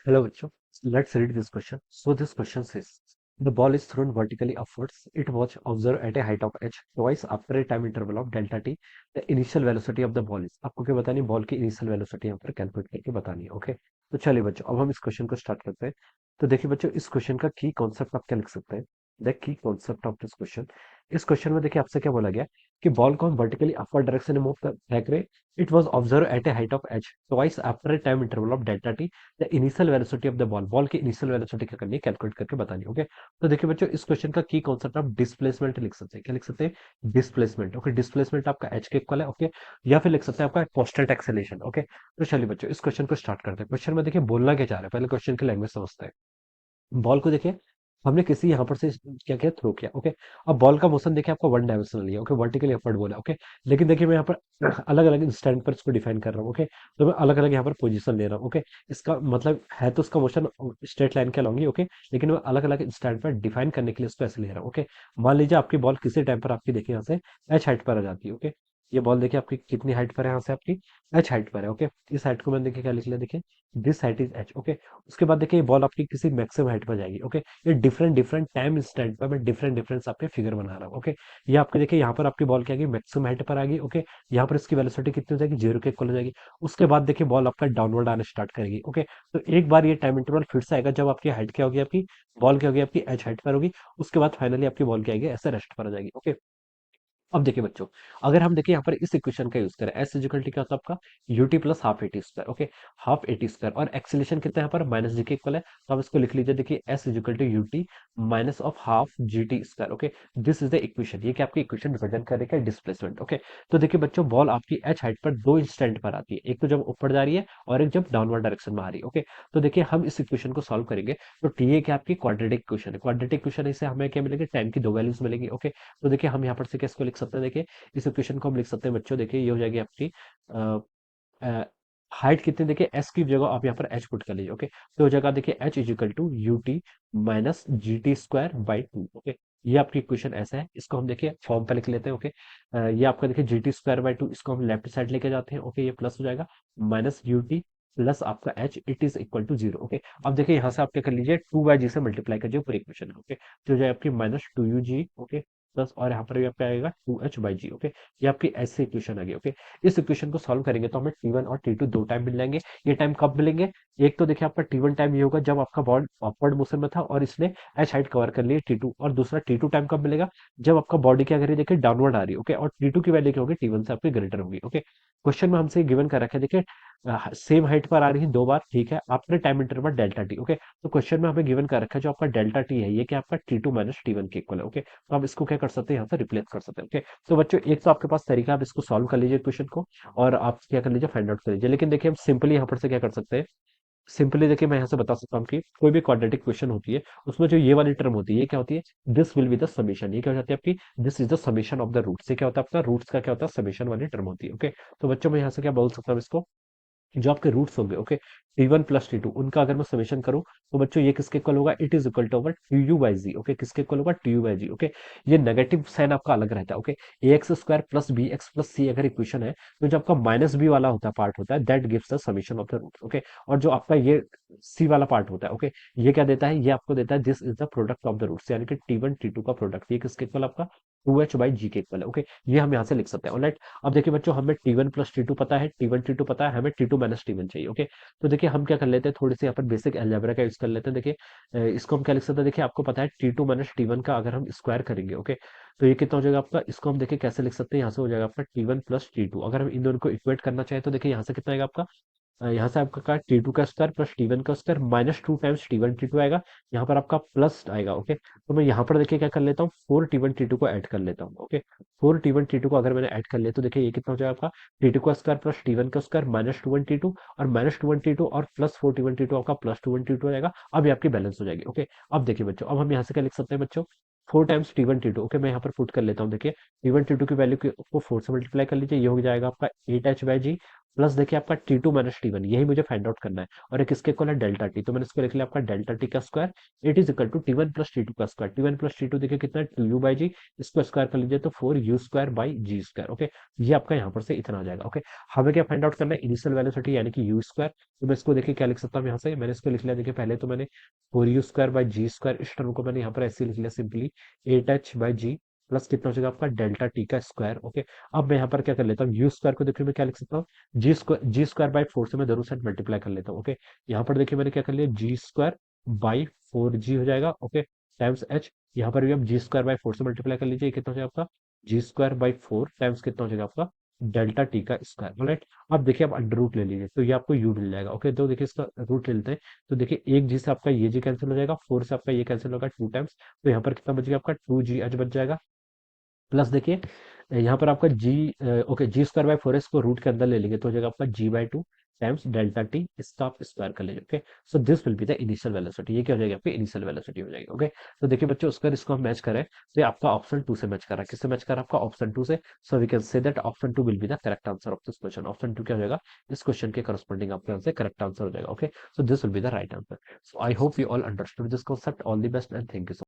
Hello, bachcho. Let's read this question. So this question says, the ball is thrown vertically upwards. It was observed at a height of h twice after a time interval of delta t. The initial velocity of the ball is. आपको क्या बतानी है? Ball की initial velocity यहाँ पर calculate करके बतानी है. ओके, तो चलिए बच्चों, अब हम इस क्वेश्चन को स्टार्ट करते हैं. तो देखिए बच्चों, इस क्वेश्चन का की कॉन्सेप्ट आप क्या लिख सकते हैं? The key concept of this question. इस क्वेश्चन में देखिए आपसे क्या बोला गया कि बॉल को हम वर्टिकली अपवर्ड डायरेक्शन में मूव फेंक रहे. It was observe eight A height of h twice after a time interval of delta T. The initial velocity of the ball, ball की इनिशियल वेलोसिटी क्या करनी है? कैलकुलेट करके बतानी है. ओके, तो देखिए बच्चों, इस क्वेश्चन का की कॉन्सेप्ट आप डिस्प्लेसमेंट लिख सकते हैं. क्या लिख सकते हैं? डिस्प्लेसमेंट. ओके, डिस्प्लेसमेंट आपका एच के इक्वल है. ओके, या फिर लिख सकते हैं आपका कांस्टेंट एक्सेलरेशन. ओके, तो चलिए बच्चों, इस क्वेश्चन को स्टार्ट करते हैं. क्वेश्चन में देखिए बोलना क्या चाह रहा है, पहले क्वेश्चन की लैंग्वेज समझते हैं. बॉल को देखिए, हमने किसी यहाँ पर से क्या किया? थ्रो किया. ओके, अब बॉल का मोशन देखिए आपका वन डायमेंशनल है. ओके, वर्टिकली अपवर्ड बोला. ओके, लेकिन देखिए मैं यहाँ पर अलग अलग इंस्टेंट पर इसको डिफाइन कर रहा हूँ. ओके, तो मैं अलग अलग यहाँ पर पोजीशन ले रहा हूँ. ओके, इसका मतलब है तो उसका मोशन स्ट्रेट लाइन के अलॉन्ग ही. ओके, लेकिन मैं अलग अलग इंस्टेंट पर डिफाइन करने के लिए इसको ऐसे ले रहा हूँ. ओके, मान लीजिए आपकी बॉल किसी टाइम पर आपकी देखिए यहाँ से एच हाइट पर आ जाती है. ओके, ये बॉल देखिए आपकी कितनी हाइट पर है? यहाँ से आपकी एच हाइट पर है. ओके, इस हाइट को मैंने देखिए क्या लिख लिया? देखिए this height is H. Okay, उसके बाद देखिए ये बॉल आपकी किसी मैक्सिमम हाइट पर जाएगी. ओके, ये डिफरेंट डिफरेंट टाइम इंस्टेंट पर मैं डिफरेंट डिफरेंस आपके फिगर बना रहा हूँ. ओके, ये आपके देखिए यहाँ पर आपकी बॉल क्या आएगी? मैक्सिमम हाइट पर आ गई. ओके, यहाँ पर इसकी वेलोसिटी कितनी हो जाएगी? जीरो के इक्वल हो जाएगी. उसके बाद देखिए बॉल आपका डाउनवर्ड आना स्टार्ट करेगी. ओके, तो एक बार ये टाइम इंटरवल फिर से आएगा जब आपकी हाइट क्या होगी? आपकी बॉल क्या होगी? आपकी एच हाइट पर होगी. उसके बाद फाइनली आपकी बॉल क्या आएगी? ऐसे रेस्ट पर आ जाएगी. ओके, अब देखिए बच्चों, अगर हम देखिए यहाँ पर इस इक्वेशन का यूज करें, एस इजिकल टी क्या होता है आपका? UT plus half eighty square. Okay, half eighty square और एक्सेलेशन कितना है यहाँ पर? माइनस जी के इक्वल है. तो आप इसको लिख लीजिए. देखिए s is equal to UT minus of half g t square. Okay, this is the equation. ये क्या आपकी इक्वेशन रिप्रेजेंट कर रही है? डिस्प्लेसमेंट. ओके, तो देखिए बच्चों, बॉल आपकी एच हाइट पर दो इंस्टेंट पर आती है. एक तो जब ऊपर जा रही है और एक जब डाउनवर्ड डायरेक्शन में आ रही है. ओके, तो देखिए हम इस इक्वेशन को सॉल्व करेंगे. तो टी ए क्या आपकी क्वाड्रेटिक इक्वेशन है. क्वाड्रेटिक इक्वेशन से हमें क्या मिलेगी? टाइम की दो वैल्यूज मिलेगी. ओके, तो देखिए हम यहाँ पर से किसको लिख सकते हैं? देखिए इस इक्वेशन को हम लिख सकते हैं बच्चों. देखिए ये हो जाएगी आपकी हाइट कितनी? देखिए एस की जगह आप यहाँ पर एच पुट कर लीजिए. ओके, तो हो जाएगा देखिए h is equal to u t minus g t square by two. Okay, ये आपकी इक्वेशन ऐसा है. इसको हम देखिए फॉर्म पे लिख लेते हैं. ओके, ये आपका देखिए जी टी स्क्वायर बाई टू, इसको हम लेफ्ट साइड लेके जाते हैं. ओके, ये प्लस हो जाएगा माइनस यू टी प्लस आपका h, it is equal to zero. Okay, अब देखिए यहाँ से आप क्या कर लीजिए? टू बाई जी से मल्टीप्लाई कर पूरी इक्वेशन. ओके, तो हो जाएगा आपकी minus two u g. Okay, plus और यहाँ पर भी आपका आएगा two h by ji. Okay, ये आपकी ऐसी इक्वेशन आ गई. ओके, इस इक्वेशन को सॉल्व करेंगे तो हमें टी1 और टी2 दो टाइम मिल जाएंगे. ये टाइम कब मिलेंगे? एक तो देखिए आपका टी1 टाइम ये होगा जब आपका बॉल अपवर्ड मोशन में था और इसने एच हाइट कवर कर ली टी2. और दूसरा टी2 टाइम कब मिलेगा? जब आपका बॉडी क्या कर रही है? देखिए डाउनवर्ड आ रही है. ओके, और टी2 की वैल्यू क्या होगी? टी1 से आपकी ग्रेटर होगी. ओके, क्वेश्चन में हमसे गिवन कर रखा है. देखिए सेम हाइट पर आ रही है दो बार. ठीक है, after time interval delta T. Okay, तो क्वेश्चन में हमें गिवन कर रखा है जो आपका डेल्टा टी है ये क्या आपका टी2 माइनस टी1 के इक्वल है. ओके, तो आप इसको क्या कर सकते हैं? यहाँ से रिप्लेस कर सकते हैं. ओके, तो बच्चों एक तो आपके पास तरीका, आप इसको सॉल्व कर लीजिए क्वेश्चन को और आप क्या कर लीजिए? फाइंड आउट कर लीजिए. लेकिन देखिए हम सिंपली यहाँ पर से क्या कर सकते हैं? सिंपली देखिए मैं यहाँ से बता सकता हूँ कि कोई भी क्वाड्रेटिक क्वेश्चन होती है उसमें जो ये वाली टर्म होती है ये क्या होती है? This will be the summation. ये क्या हो जाती है आपकी? This is the summation of the roots. ये क्या होता है आपका? रूट्स का क्या होता है? समीशन वाली टर्म होती है. ओके, तो बच्चों मैं यहाँ से क्या बोल सकता हूँ इसको? जो आपके रूट्स होंगे. ओके, टी1 प्लस टी2 उनका अगर मैं समेशन करूं तो बच्चों ये किसके इक्वल होगा? It is equal to over T U by ji. Okay, किसके इक्वल होगा? T U by ji. Okay, ये नेगेटिव साइन आपका अलग रहता है. Okay, A X square plus B X plus C अगर इक्वेशन है तो जो आपका माइनस बी वाला होता है पार्ट होता है that gives the summation of the roots. Okay, और जो आपका ये सी वाला पार्ट होता है. ओके, ये क्या देता है? ये आपको देता है this is the product of the roots, यानी कि टी1 टी2 का प्रोडक्ट. ये किसके इक्वल आपका? टू एच बाई जी के इक्वल है. ओके, ये हम यहाँ से लिख सकते हैं. ऑलराइट, अब देखिए बच्चों, हमें टी1 प्लस टी2 पता है, टी1 टी2 पता है, हमें टी2 माइनस टी1 चाहिए. ओके, तो देखिए हम क्या कर लेते हैं? थोड़ी सी यहाँ पर बेसिक अलजेब्रा का यूज कर लेते हैं. देखिए इसको हम क्या लिख सकते हैं? देखिए आपको पता है टी2 माइनस टी1 का अगर हम स्क्वायर करेंगे. ओके, तो ये कितना हो जाएगा आपका? इसको हम देखिए कैसे लिख सकते हैं? यहाँ से हो जाएगा आपका टी1 प्लस टी2. अगर हम इन दोनों को इक्वेट करना चाहें तो देखिए यहाँ से कितना आएगा आपका? यहाँ से आपका का टी टू का स्क्वायर प्लस टी वन का square minus two times t one T two आएगा. यहाँ पर आपका प्लस आएगा. ओके, तो मैं यहाँ पर देखिए क्या कर लेता हूँ? Four T one T two को ऐड कर लेता हूँ. Okay, four T one T two को अगर मैंने ऐड कर लिया तो देखिए ये कितना हो जाएगा आपका? टी टू का स्क्वायर प्लस टी वन का square minus two one T two और minus two one T two और plus four T one T two आपका plus two one T two आएगा. अब ये आपकी बैलेंस हो जाएगी. ओके, अब देखिए बच्चों, अब हम यहाँ से क्या लिख सकते हैं बच्चों? Four times t one T two. Okay, मैं यहाँ पर पुट कर लेता हूँ. देखिए टी वन टी टू की वैल्यू को फोर से मल्टीप्लाई कर लीजिए, ये हो जाएगा आपका eight h by g. Plus देखिए आपका T2 माइनस T1, यही मुझे फाइंड आउट करना है। और एक इसके इक्वल है डेल्टा टी, तो मैंने इसको लिख लिया आपका डेल्टा टी का square, it is equal to T1 plus T2 का स्क्वायर। T1 प्लस T2 देखिए कितना है, 2u बाई जी, इसको स्क्वायर कर लीजिए तो 4u square by g square. Okay, ये आपका यहाँ पर से इतना आ जाएगा। ओके, हमें क्या फाइंड आउट करना है, इनिशियल वेलोसिटी यानी कि यू स्क्वायर। तो मैं इसको देखिए क्या लिख सकता हूँ यहाँ से, मैंने इसको लिख लिया देखिए, पहले तो मैंने 4u square by g square, इस टर्म को मैंने यहाँ पर ऐसे लिख लिया simply, 8h by g plus कितना हो जाएगा आपका डेल्टा टी का स्क्वायर। ओके, अब मैं यहाँ पर क्या कर लेता हूँ, यू स्क्वायर को देखिए मैं क्या लिख सकता हूँ, जी स्क्वायर बाई फोर से मैं दोनों साइड मल्टीप्लाई कर लेता हूँ। ओके, यहाँ पर देखिए मैंने क्या कर लिया, जी स्क्वायर बाई फोर जी हो जाएगा। ओके, टाइम्स एच, यहाँ पर भी आप जी स्क्वायर बाई फोर से मल्टीप्लाई कर लीजिए, ये कितना हो जाएगा आपका जी स्क्वायर बाई फोर टाइम्स कितना हो जाएगा आपका डेल्टा टी का स्क्वायर। राइट, अब देखिए आप अंडर रूट ले लीजिए तो ये आपको यू मिल जाएगा। ओके, तो देखिए इसका रूट ले लेते हैं, तो देखिए एक जी से आपका ये जी कैंसिल हो जाएगा, फोर से आपका ये कैंसिल होगा टू टाइम्स, तो यहाँ पर कितना बच गया आपका टू जी एच बच जाएगा। प्लस देखिए यहाँ पर आपका g, okay g square by four इसको रूट के अंदर ले लेंगे तो हो जाएगा आपका g by two times delta t, इसका आप स्क्वायर कर लीजिए। Okay, so this will be the initial velocity, ये क्या हो जाएगी आपकी इनिशियल वेलोसिटी हो जाएगी। ओके, तो देखिए बच्चों उसका इसको हम मैच करें तो ये आपका ऑप्शन टू से मैच कर रहा है, किससे मैच कर रहा है आपका ऑप्शन टू से। So we can say that option two will be the correct answer of this question. Option two क्या हो जाएगा, इस क्वेश्चन के करस्पॉन्डिंग आपका आंसर करेक्ट आंसर हो जाएगा। Okay, so this will be the right answer. So I hope you all understood this concept, all the best and thank you.